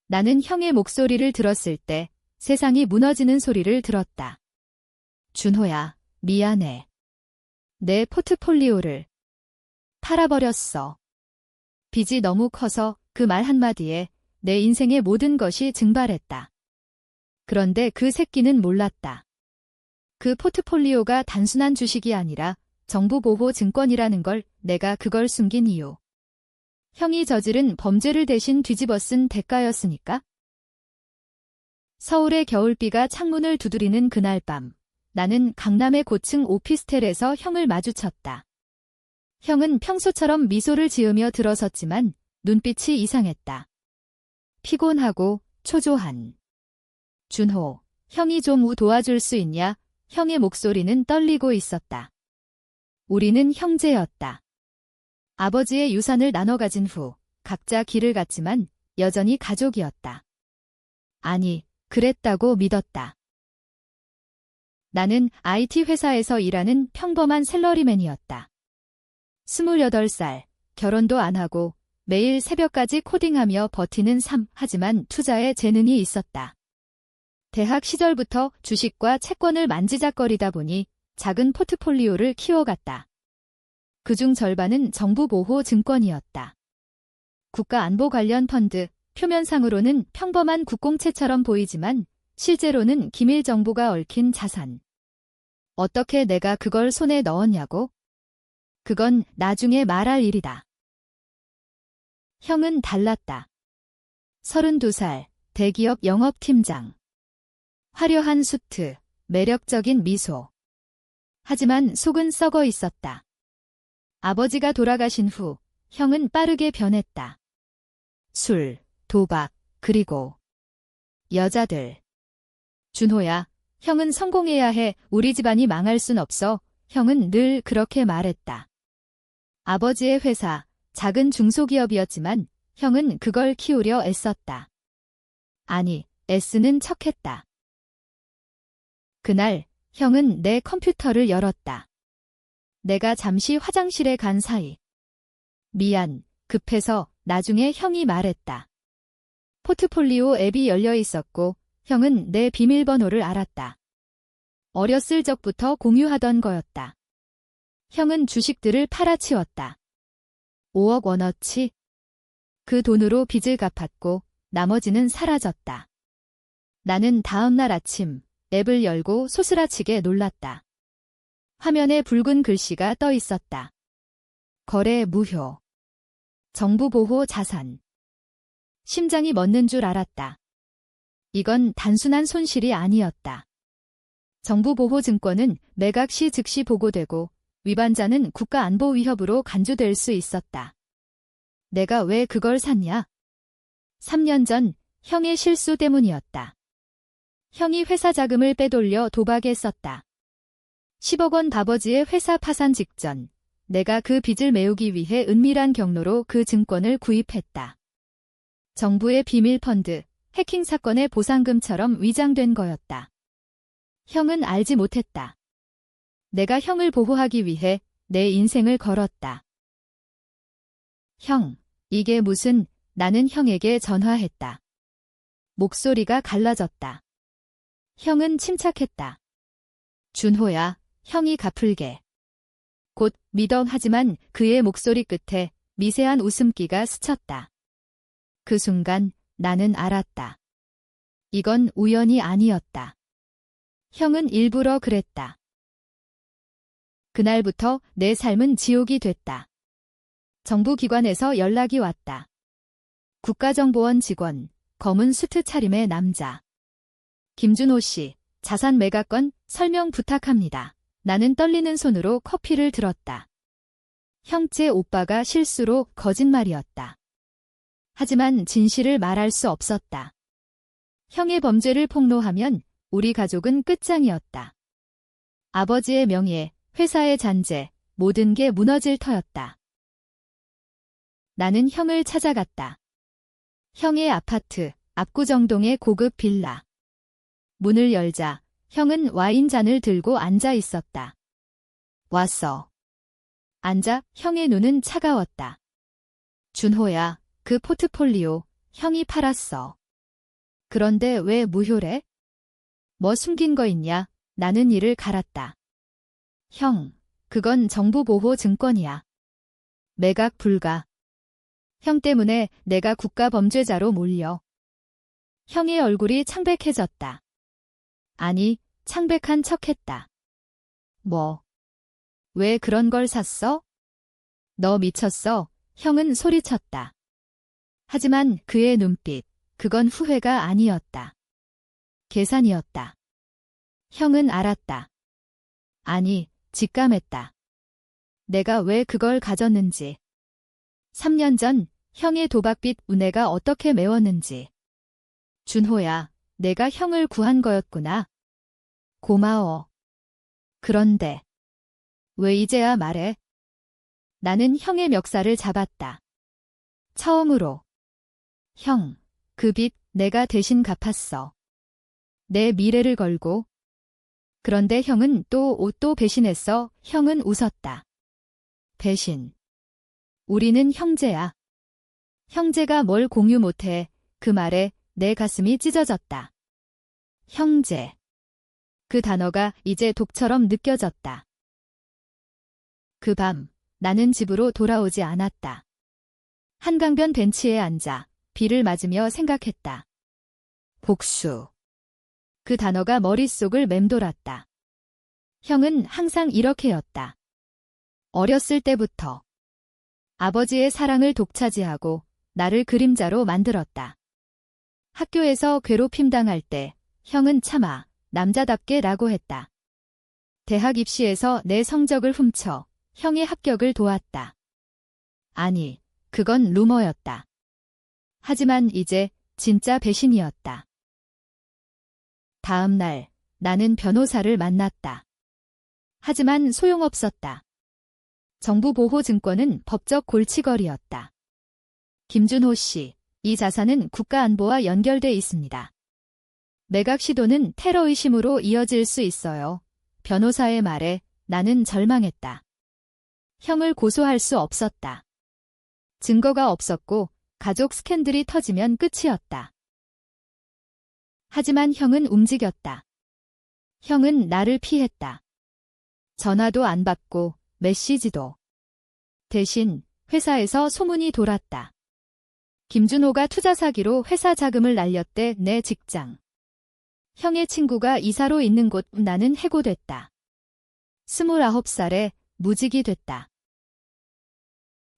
나는 형의 목소리를 들었을 때 세상이 무너지는 소리를 들었다. 준호야, 미안해. 내 포트폴리오를 팔아버렸어. 빚이 너무 커서 그 말 한마디에 내 인생의 모든 것이 증발했다. 그런데 그 새끼는 몰랐다. 그 포트폴리오가 단순한 주식이 아니라 정부 보호 증권이라는 걸, 내가 그걸 숨긴 이유. 형이 저지른 범죄를 대신 뒤집어 쓴 대가였으니까? 서울의 겨울비가 창문을 두드리는 그날 밤, 나는 강남의 고층 오피스텔에서 형을 마주쳤다. 형은 평소처럼 미소를 지으며 들어섰지만 눈빛이 이상했다. 피곤하고 초조한. 준호, 형이 좀 도와줄 수 있냐? 형의 목소리는 떨리고 있었다. 우리는 형제였다. 아버지의 유산을 나눠 가진 후 각자 길을 갔지만 여전히 가족이었다. 아니, 그랬다고 믿었다. 나는 IT 회사에서 일하는 평범한 샐러리맨이었다. 28살, 결혼도 안 하고 매일 새벽까지 코딩하며 버티는 삶, 하지만 투자에 재능이 있었다. 대학 시절부터 주식과 채권을 만지작거리다 보니 작은 포트폴리오를 키워갔다. 그중 절반은 정부 보호 증권이었다. 국가안보 관련 펀드, 표면상으로는 평범한 국공채처럼 보이지만 실제로는 기밀 정보가 얽힌 자산. 어떻게 내가 그걸 손에 넣었냐고? 그건 나중에 말할 일이다. 형은 달랐다. 32살, 대기업 영업팀장. 화려한 수트, 매력적인 미소. 하지만 속은 썩어 있었다. 아버지가 돌아가신 후 형은 빠르게 변했다. 술, 도박, 그리고 여자들. 준호야, 형은 성공해야 해. 우리 집안이 망할 순 없어. 형은 늘 그렇게 말했다. 아버지의 회사, 작은 중소기업이었지만 형은 그걸 키우려 애썼다. 아니, 애쓰는 척했다. 그날 형은 내 컴퓨터를 열었다. 내가 잠시 화장실에 간 사이. 미안, 급해서. 나중에 형이 말했다. 포트폴리오 앱이 열려 있었고 형은 내 비밀번호를 알았다. 어렸을 적부터 공유하던 거였다. 형은 주식들을 팔아치웠다. 5억 원어치. 그 돈으로 빚을 갚았고 나머지는 사라졌다. 나는 다음 날 아침 앱을 열고 소스라치게 놀랐다. 화면에 붉은 글씨가 떠 있었다. 거래 무효. 정부 보호 자산. 심장이 멎는 줄 알았다. 이건 단순한 손실이 아니었다. 정부 보호 증권은 매각 시 즉시 보고되고 위반자는 국가안보 위협으로 간주될 수 있었다. 내가 왜 그걸 샀냐? 3년 전 형의 실수 때문이었다. 형이 회사 자금을 빼돌려 도박에 썼다. 10억 원 아버지의 회사 파산 직전, 내가 그 빚을 메우기 위해 은밀한 경로로 그 증권을 구입했다. 정부의 비밀 펀드, 해킹 사건의 보상금처럼 위장된 거였다. 형은 알지 못했다. 내가 형을 보호하기 위해 내 인생을 걸었다. 형, 이게 무슨, 나는 형에게 전화했다. 목소리가 갈라졌다. 형은 침착했다. 준호야, 형이 갚을게. 곧 믿어. 하지만 그의 목소리 끝에 미세한 웃음기가 스쳤다. 그 순간 나는 알았다. 이건 우연이 아니었다. 형은 일부러 그랬다. 그날부터 내 삶은 지옥이 됐다. 정부기관에서 연락이 왔다. 국가정보원 직원, 검은 수트 차림의 남자. 김준호 씨, 자산 매각건 설명 부탁합니다. 나는 떨리는 손으로 커피를 들었다. 형제 오빠가 실수로 거짓말이었다. 하지만 진실을 말할 수 없었다. 형의 범죄를 폭로하면 우리 가족은 끝장이었다. 아버지의 명예, 회사의 잔재, 모든 게 무너질 터였다. 나는 형을 찾아갔다. 형의 아파트, 압구정동의 고급 빌라. 문을 열자 형은 와인잔을 들고 앉아 있었다. 왔어. 앉아. 형의 눈은 차가웠다. 준호야, 그 포트폴리오 형이 팔았어. 그런데 왜 무효래? 뭐 숨긴 거 있냐? 나는 이를 갈았다. 형, 그건 정부보호증권이야. 매각 불가. 형 때문에 내가 국가범죄자로 몰려. 형의 얼굴이 창백해졌다. 아니, 창백한 척했다. 뭐? 왜 그런 걸 샀어? 너 미쳤어? 형은 소리쳤다. 하지만 그의 눈빛, 그건 후회가 아니었다. 계산이었다. 형은 알았다. 아니, 직감했다. 내가 왜 그걸 가졌는지. 3년 전 형의 도박빚 운해가 어떻게 메웠는지. 준호야, 내가 형을 구한 거였구나. 고마워. 그런데 왜 이제야 말해? 나는 형의 멱살을 잡았다. 처음으로. 형, 그 빚 내가 대신 갚았어. 내 미래를 걸고. 그런데 형은 또 배신했어. 형은 웃었다. 배신. 우리는 형제야. 형제가 뭘 공유 못해. 그 말에 내 가슴이 찢어졌다. 형제. 그 단어가 이제 독처럼 느껴졌다. 그 밤, 나는 집으로 돌아오지 않았다. 한강변 벤치에 앉아 비를 맞으며 생각했다. 복수. 그 단어가 머릿속을 맴돌았다. 형은 항상 이렇게였다. 어렸을 때부터. 아버지의 사랑을 독차지하고 나를 그림자로 만들었다. 학교에서 괴롭힘 당할 때 형은 참아, 남자답게 라고 했다. 대학 입시에서 내 성적을 훔쳐 형의 합격을 도왔다. 아니, 그건 루머였다. 하지만 이제 진짜 배신이었다. 다음 날 나는 변호사를 만났다. 하지만 소용없었다. 정부보호증권은 법적 골칫거리였다. 김준호 씨, 이 자산은 국가안보와 연결돼 있습니다. 매각 시도는 테러 의심으로 이어질 수 있어요. 변호사의 말에 나는 절망했다. 형을 고소할 수 없었다. 증거가 없었고 가족 스캔들이 터지면 끝이었다. 하지만 형은 움직였다. 형은 나를 피했다. 전화도 안 받고 메시지도. 대신 회사에서 소문이 돌았다. 김준호가 투자 사기로 회사 자금을 날렸대. 내 직장. 형의 친구가 이사로 있는 곳. 나는 해고됐다. 29살에 무직이 됐다.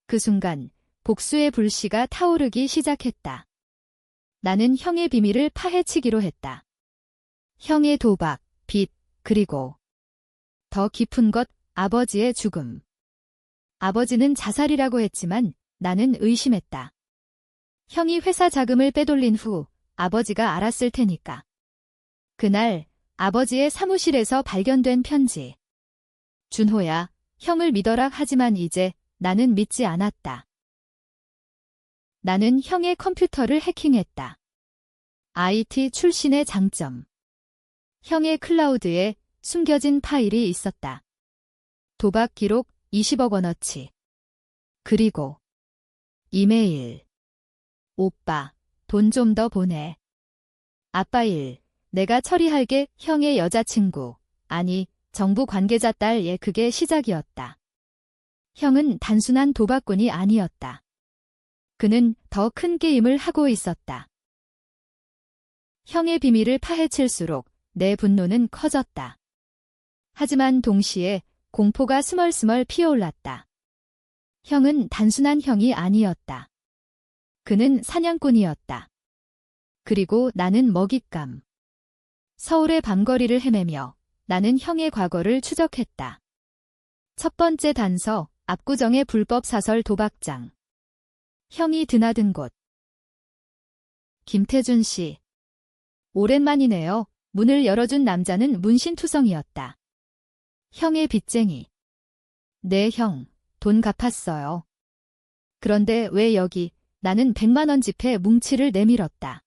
그 순간 복수의 불씨가 타오르기 시작했다. 나는 형의 비밀을 파헤치기로 했다. 형의 도박, 빚, 그리고 더 깊은 것, 아버지의 죽음. 아버지는 자살이라고 했지만 나는 의심했다. 형이 회사 자금을 빼돌린 후 아버지가 알았을 테니까. 그날 아버지의 사무실에서 발견된 편지. 준호야, 형을 믿어라. 하지만 이제 나는 믿지 않았다. 나는 형의 컴퓨터를 해킹했다. IT 출신의 장점. 형의 클라우드에 숨겨진 파일이 있었다. 도박 기록 20억 원어치. 그리고 이메일. 오빠, 돈 좀 더 보내. 아빠 일, 내가 처리할게. 형의 여자친구, 아니, 정부 관계자 딸. 그게 시작이었다. 형은 단순한 도박꾼이 아니었다. 그는 더 큰 게임을 하고 있었다. 형의 비밀을 파헤칠수록 내 분노는 커졌다. 하지만 동시에 공포가 스멀스멀 피어올랐다. 형은 단순한 형이 아니었다. 그는 사냥꾼이었다. 그리고 나는 먹잇감. 서울의 밤거리를 헤매며 나는 형의 과거를 추적했다. 첫 번째 단서, 압구정의 불법 사설 도박장. 형이 드나든 곳. 김태준 씨. 오랜만이네요. 문을 열어준 남자는 문신투성이었다. 형의 빚쟁이. 네, 형. 돈 갚았어요. 그런데 왜 여기? 나는 100만 원 지폐 뭉치를 내밀었다.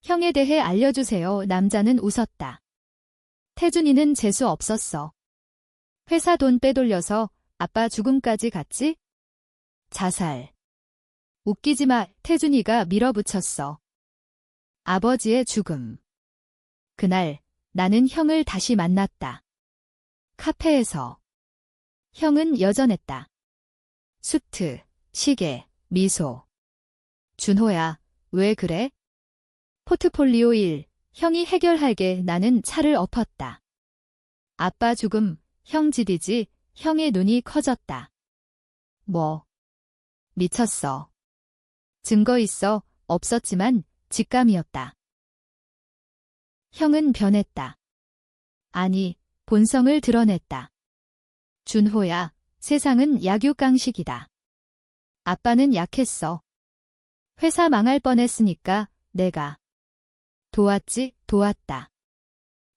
형에 대해 알려주세요. 남자는 웃었다. 태준이는 재수 없었어. 회사 돈 빼돌려서 아빠 죽음까지 갔지? 자살. 웃기지 마. 태준이가 밀어붙였어. 아버지의 죽음. 그날 나는 형을 다시 만났다. 카페에서. 형은 여전했다. 수트, 시계, 미소. 준호야, 왜 그래? 포트폴리오 1. 형이 해결하게 나는 차를 엎었다. 아빠 죽음, 형 집이지. 형의 눈이 커졌다. 뭐? 미쳤어. 증거 있어. 없었지만 직감이었다. 형은 변했다. 아니, 본성을 드러냈다. 준호야, 세상은 약육강식이다. 아빠는 약했어. 회사 망할 뻔했으니까 내가 도왔다.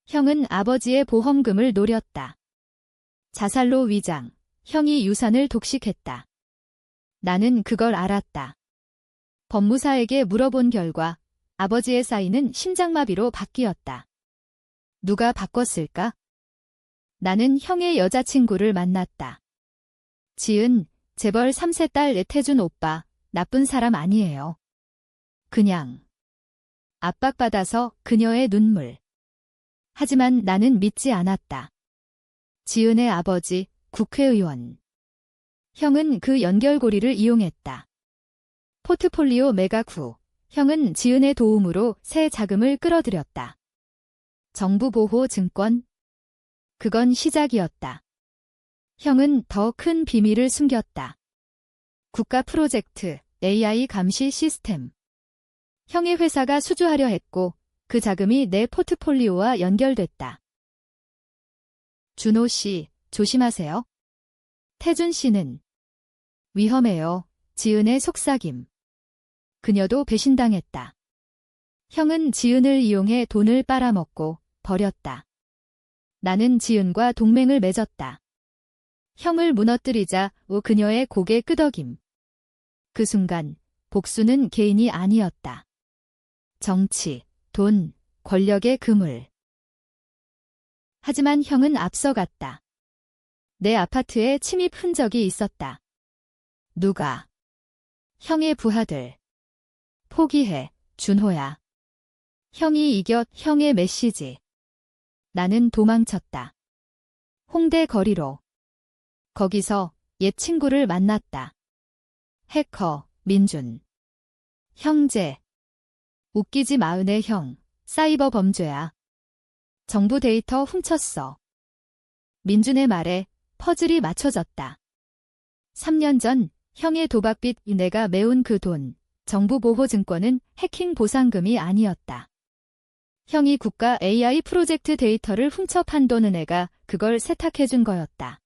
형은 아버지의 보험금을 노렸다. 자살로 위장, 형이 유산을 독식했다. 나는 그걸 알았다. 법무사에게 물어본 결과 아버지의 사인은 심장마비로 바뀌었다. 누가 바꿨을까? 나는 형의 여자친구를 만났다. 지은, 재벌 3세 딸 애태준 오빠, 나쁜 사람 아니에요. 그냥 압박받아서 그녀의 눈물. 하지만 나는 믿지 않았다. 지은의 아버지, 국회의원. 형은 그 연결고리를 이용했다. 포트폴리오 매각 후, 형은 지은의 도움으로 새 자금을 끌어들였다. 정부 보호 증권? 그건 시작이었다. 형은 더 큰 비밀을 숨겼다. 국가 프로젝트, AI 감시 시스템. 형의 회사가 수주하려 했고 그 자금이 내 포트폴리오와 연결됐다. 준호 씨, 조심하세요. 태준 씨는 위험해요. 지은의 속삭임. 그녀도 배신당했다. 형은 지은을 이용해 돈을 빨아먹고 버렸다. 나는 지은과 동맹을 맺었다. 형을 무너뜨리자 그녀의 고개 끄덕임. 그 순간 복수는 개인이 아니었다. 정치, 돈, 권력의 그물. 하지만 형은 앞서갔다. 내 아파트에 침입 흔적이 있었다. 누가? 형의 부하들. 포기해, 준호야. 형이 이겨. 형의 메시지. 나는 도망쳤다. 홍대 거리로. 거기서 옛 친구를 만났다. 해커, 민준. 형제. 웃기지 마은의 형, 사이버 범죄야. 정부 데이터 훔쳤어. 민준의 말에 퍼즐이 맞춰졌다. 3년 전 형의 도박빚 내가 메운 그 돈, 정부보호증권은 해킹 보상금이 아니었다. 형이 국가 AI 프로젝트 데이터를 훔쳐 판돈 은혜가 그걸 세탁해준 거였다.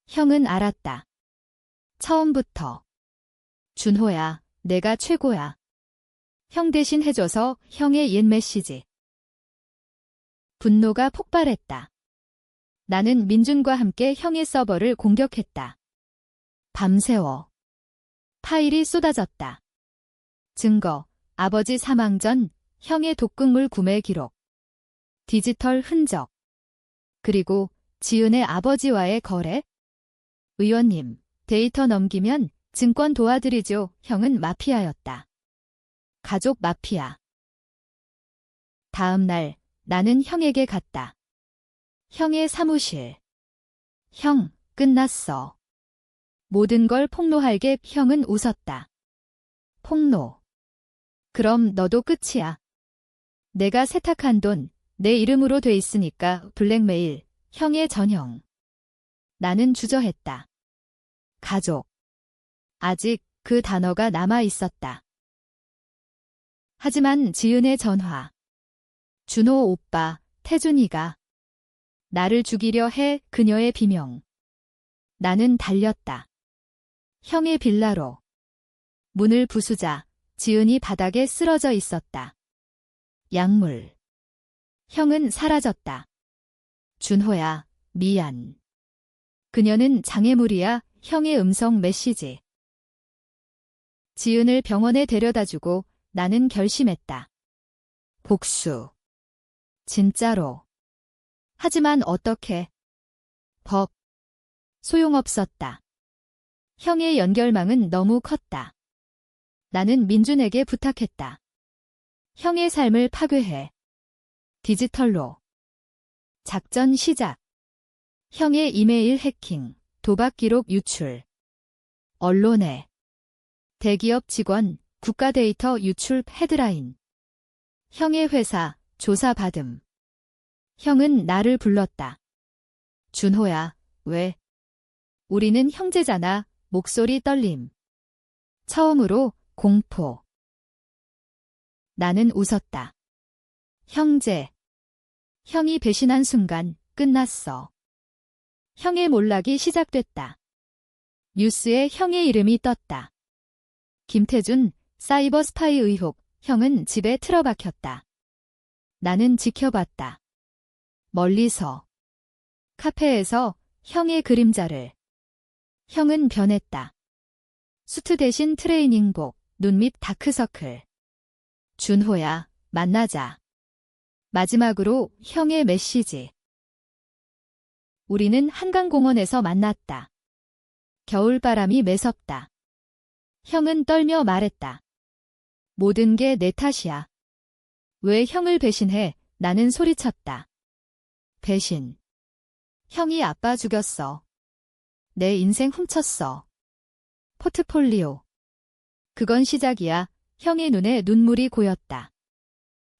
형은 알았다. 처음부터. 준호야, 내가 최고야. 형 대신 해줘서. 형의 옛 메시지. 분노가 폭발했다. 나는 민준과 함께 형의 서버를 공격했다. 밤새워. 파일이 쏟아졌다. 증거, 아버지 사망 전 형의 독극물 구매 기록. 디지털 흔적. 그리고 지은의 아버지와의 거래? 의원님, 데이터 넘기면 증권 도와드리죠. 형은 마피아였다. 가족 마피아. 다음 날 나는 형에게 갔다. 형의 사무실. 형, 끝났어. 모든 걸 폭로할게. 형은 웃었다. 폭로. 그럼 너도 끝이야. 내가 세탁한 돈, 내 이름으로 돼 있으니까 블랙메일, 형의 전형. 나는 주저했다. 가족. 아직 그 단어가 남아 있었다. 하지만 지은의 전화. 준호 오빠, 태준이가 나를 죽이려 해. 그녀의 비명. 나는 달렸다. 형의 빌라로. 문을 부수자 지은이 바닥에 쓰러져 있었다. 약물. 형은 사라졌다. 준호야, 미안. 그녀는 장애물이야. 형의 음성 메시지. 지은을 병원에 데려다주고 나는 결심했다. 복수. 진짜로. 하지만 어떻게? 법. 소용없었다. 형의 연결망은 너무 컸다. 나는 민준에게 부탁했다. 형의 삶을 파괴해. 디지털로. 작전 시작. 형의 이메일 해킹, 도박 기록 유출. 언론에. 대기업 직원, 국가 데이터 유출 헤드라인. 형의 회사, 조사받음. 형은 나를 불렀다. 준호야, 왜? 우리는 형제잖아. 목소리 떨림. 처음으로 공포. 나는 웃었다. 형제. 형이 배신한 순간 끝났어. 형의 몰락이 시작됐다. 뉴스에 형의 이름이 떴다. 김태준, 사이버 스파이 의혹, 형은 집에 틀어박혔다. 나는 지켜봤다. 멀리서. 카페에서 형의 그림자를. 형은 변했다. 수트 대신 트레이닝복, 눈 밑 다크서클. 준호야, 만나자. 마지막으로 형의 메시지. 우리는 한강공원에서 만났다. 겨울바람이 매섭다. 형은 떨며 말했다. 모든 게 내 탓이야. 왜 형을 배신해? 나는 소리쳤다. 배신. 형이 아빠 죽였어. 내 인생 훔쳤어. 포트폴리오. 그건 시작이야. 형의 눈에 눈물이 고였다.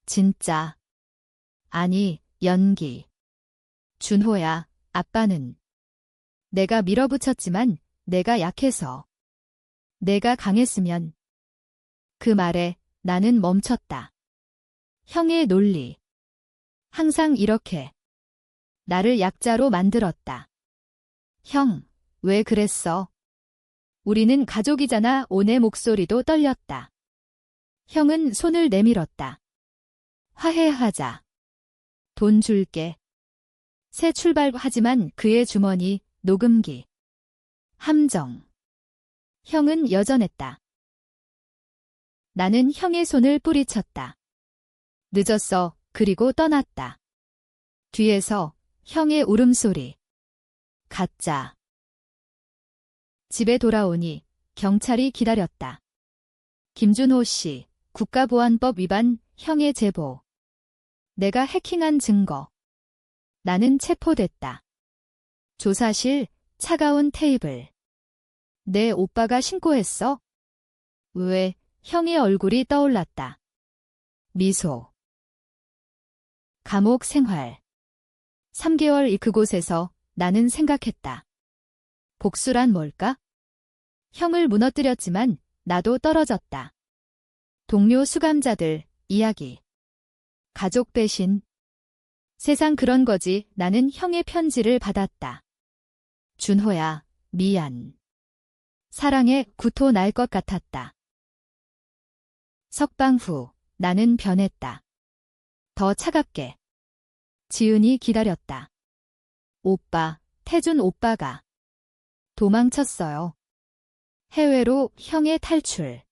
진짜. 아니, 연기. 준호야, 아빠는. 내가 밀어붙였지만 내가 약해서. 내가 강했으면. 그 말에 나는 멈췄다. 형의 논리. 항상 이렇게. 나를 약자로 만들었다. 형, 왜 그랬어? 우리는 가족이잖아. 온의 목소리도 떨렸다. 형은 손을 내밀었다. 화해하자. 돈 줄게. 새 출발하지만 그의 주머니, 녹음기. 함정. 형은 여전했다. 나는 형의 손을 뿌리쳤다. 늦었어. 그리고 떠났다. 뒤에서 형의 울음소리. 가짜. 집에 돌아오니 경찰이 기다렸다. 김준호 씨, 국가보안법 위반, 형의 제보. 내가 해킹한 증거. 나는 체포됐다. 조사실, 차가운 테이블. 내 오빠가 신고했어? 왜? 형의 얼굴이 떠올랐다. 미소. 감옥 생활. 3개월 그곳에서 나는 생각했다. 복수란 뭘까? 형을 무너뜨렸지만 나도 떨어졌다. 동료 수감자들, 이야기. 가족 배신. 세상 그런 거지. 나는 형의 편지를 받았다. 준호야, 미안. 사랑에 구토 날 것 같았다. 석방 후 나는 변했다. 더 차갑게. 지은이 기다렸다. 오빠, 태준 오빠가. 도망쳤어요. 해외로 형의 탈출.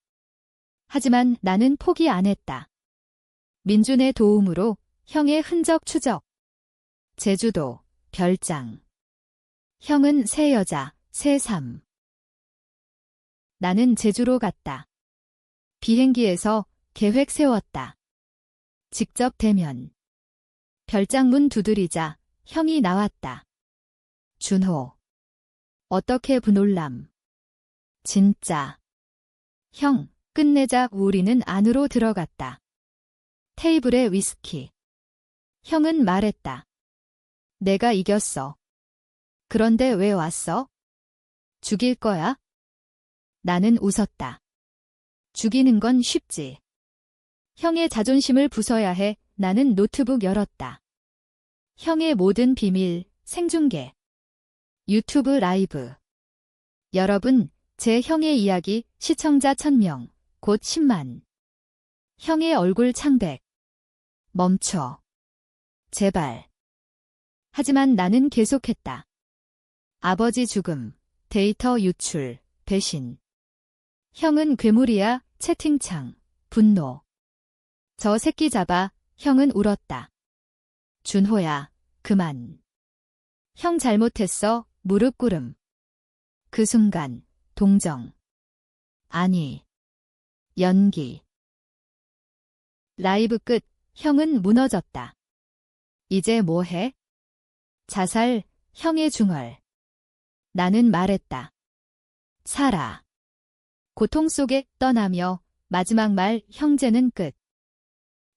하지만 나는 포기 안 했다. 민준의 도움으로 형의 흔적 추적. 제주도, 별장. 형은 새 여자, 새 삶. 나는 제주로 갔다. 비행기에서 계획 세웠다. 직접 대면. 별장문 두드리자 형이 나왔다. 준호. 어떻게 부놀람. 진짜. 형, 끝내자. 우리는 안으로 들어갔다. 테이블에 위스키. 형은 말했다. 내가 이겼어. 그런데 왜 왔어? 죽일 거야? 나는 웃었다. 죽이는 건 쉽지. 형의 자존심을 부숴야 해. 나는 노트북 열었다. 형의 모든 비밀, 생중계. 유튜브 라이브. 여러분, 제 형의 이야기, 시청자 1000명, 곧 10만. 형의 얼굴 창백. 멈춰. 제발. 하지만 나는 계속했다. 아버지 죽음, 데이터 유출, 배신. 형은 괴물이야. 채팅창, 분노. 저 새끼 잡아. 형은 울었다. 준호야, 그만. 형 잘못했어. 무릎 꿇음. 그 순간, 동정. 아니. 연기. 라이브 끝. 형은 무너졌다. 이제 뭐 해? 자살, 형의 중얼. 나는 말했다. 살아. 고통 속에 떠나며 마지막 말 형제는 끝.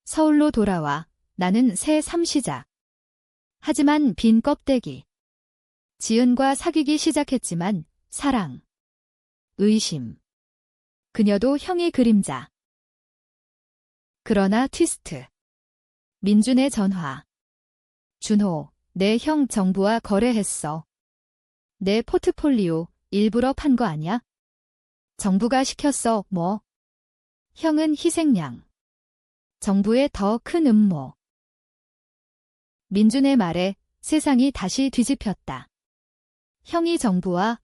서울로 돌아와 나는 새 삶 시작. 하지만 빈 껍데기. 지은과 사귀기 시작했지만 사랑, 의심. 그녀도 형의 그림자. 그러나 트위스트. 민준의 전화. 준호, 내 형 정부와 거래했어. 내 포트폴리오 일부러 판 거 아냐? 정부가 시켰어, 뭐. 형은 희생양. 정부의 더 큰 음모. 민준의 말에 세상이 다시 뒤집혔다. 형이 정부와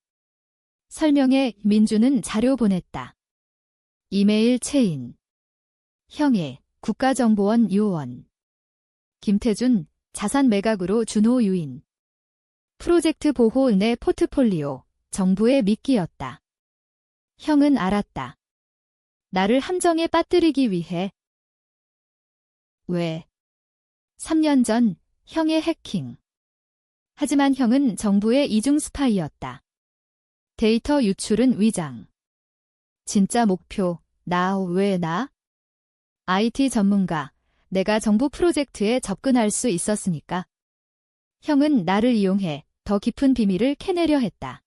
설명에 민준은 자료 보냈다. 이메일 체인. 형의 국가정보원 요원. 김태준 자산 매각으로 준호 유인. 프로젝트 보호 내 포트폴리오 정부의 미끼였다. 형은 알았다. 나를 함정에 빠뜨리기 위해. 왜? 3년 전 형의 해킹. 하지만 형은 정부의 이중 스파이였다. 데이터 유출은 위장. 진짜 목표, 왜 나? IT 전문가, 내가 정부 프로젝트에 접근할 수 있었으니까. 형은 나를 이용해 더 깊은 비밀을 캐내려 했다.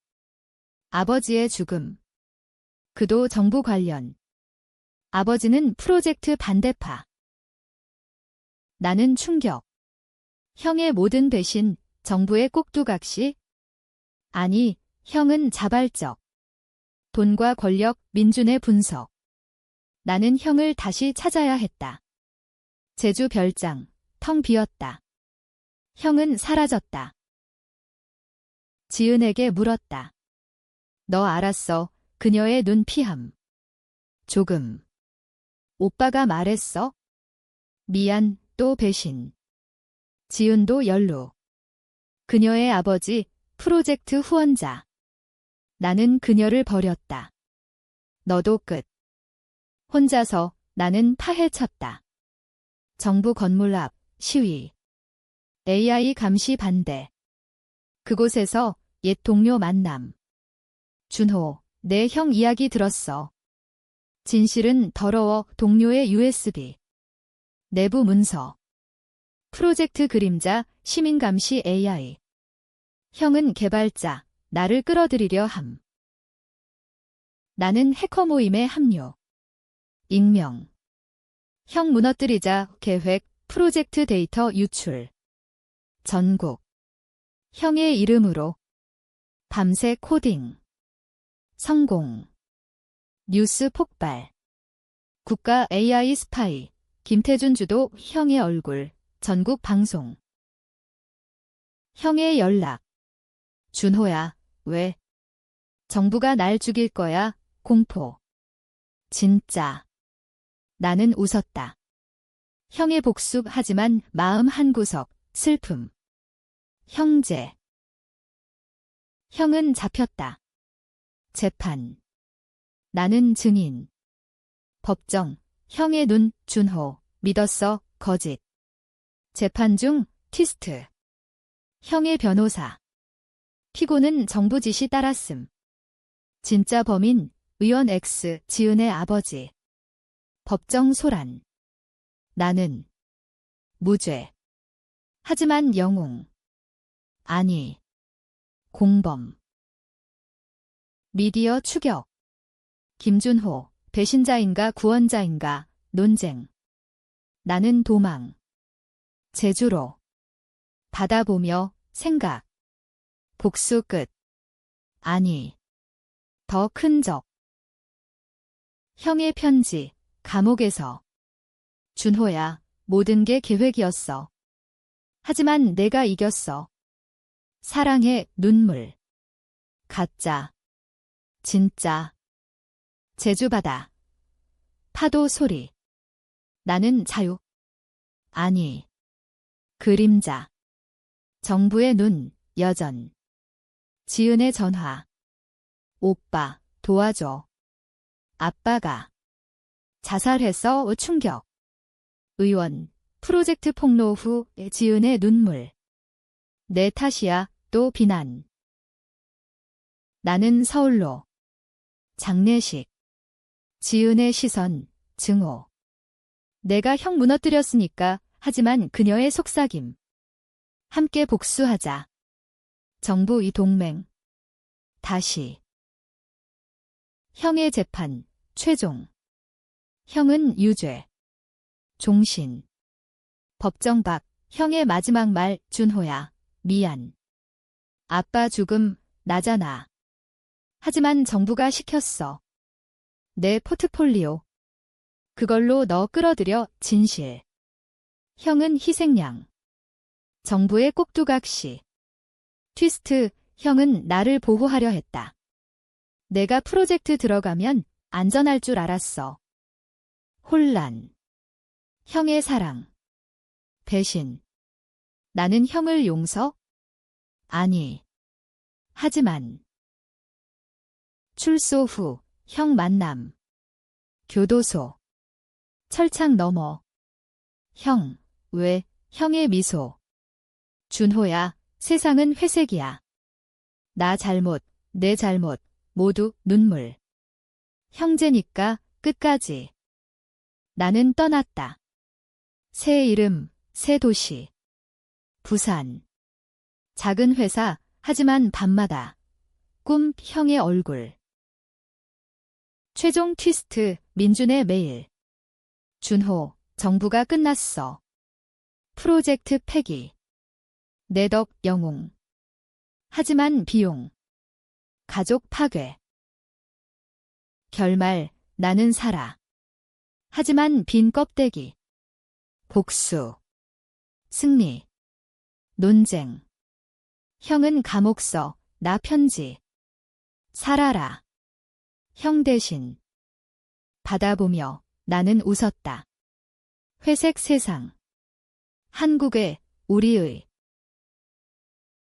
아버지의 죽음. 그도 정부 관련. 아버지는 프로젝트 반대파. 나는 충격. 형의 모든 배신, 정부의 꼭두각시? 아니, 형은 자발적. 돈과 권력, 민준의 분석. 나는 형을 다시 찾아야 했다. 제주 별장, 텅 비었다. 형은 사라졌다. 지은에게 물었다. 너 알았어, 그녀의 눈 피함. 조금. 오빠가 말했어? 미안, 또 배신. 지은도 연루. 그녀의 아버지, 프로젝트 후원자. 나는 그녀를 버렸다. 너도 끝. 혼자서 나는 파헤쳤다. 정부 건물 앞 시위. AI 감시 반대. 그곳에서 옛 동료 만남. 준호, 내 형 이야기 들었어. 진실은 더러워. 동료의 USB. 내부 문서. 프로젝트 그림자, 시민 감시 AI. 형은 개발자, 나를 끌어들이려 함. 나는 해커 모임에 합류. 익명. 형 무너뜨리자 계획, 프로젝트 데이터 유출. 전국. 형의 이름으로. 밤새 코딩. 성공. 뉴스 폭발. 국가 AI 스파이. 김태준 주도 형의 얼굴. 전국 방송. 형의 연락. 준호야, 왜? 정부가 날 죽일 거야, 공포. 진짜. 나는 웃었다. 형의 복수 하지만 마음 한구석, 슬픔. 형제. 형은 잡혔다. 재판. 나는 증인. 법정. 형의 눈, 준호, 믿었어, 거짓. 재판 중, 트위스트. 형의 변호사. 피고는 정부 지시 따랐음. 진짜 범인, 의원 X, 지은의 아버지. 법정 소란. 나는 무죄. 하지만 영웅. 아니. 공범. 미디어 추격. 김준호, 배신자인가 구원자인가, 논쟁. 나는 도망. 제주로. 바다 보며, 생각. 복수 끝. 아니. 더 큰 적. 형의 편지, 감옥에서. 준호야, 모든 게 계획이었어. 하지만 내가 이겼어. 사랑의 눈물. 가짜. 진짜. 제주바다. 파도 소리. 나는 자유. 아니. 그림자. 정부의 눈, 여전. 지은의 전화. 오빠, 도와줘. 아빠가. 자살해서 충격. 의원, 프로젝트 폭로 후 지은의 눈물. 내 탓이야, 또 비난. 나는 서울로. 장례식. 지은의 시선, 증오. 내가 형 무너뜨렸으니까, 하지만 그녀의 속삭임. 함께 복수하자. 정부 이 동맹. 다시. 형의 재판, 최종. 형은 유죄. 종신. 법정 밖, 형의 마지막 말, 준호야, 미안. 아빠 죽음, 나잖아. 하지만 정부가 시켰어. 내 포트폴리오. 그걸로 너 끌어들여, 진실. 형은 희생양. 정부의 꼭두각시. 트위스트, 형은 나를 보호하려 했다. 내가 프로젝트 들어가면 안전할 줄 알았어. 혼란. 형의 사랑. 배신. 나는 형을 용서? 아니. 하지만. 출소 후, 형 만남. 교도소. 철창 너머. 형, 왜, 형의 미소. 준호야, 세상은 회색이야. 나 잘못, 내 잘못, 모두 눈물. 형제니까 끝까지. 나는 떠났다. 새 이름, 새 도시. 부산. 작은 회사, 하지만 밤마다. 꿈, 형의 얼굴. 최종 트위스트, 민준의 메일. 준호, 정부가 끝났어. 프로젝트 폐기. 내 덕 영웅. 하지만 비용. 가족 파괴. 결말, 나는 살아. 하지만 빈 껍데기. 복수. 승리. 논쟁. 형은 감옥 써, 나 편지. 살아라. 형 대신. 받아보며 나는 웃었다. 회색 세상. 한국의, 우리의.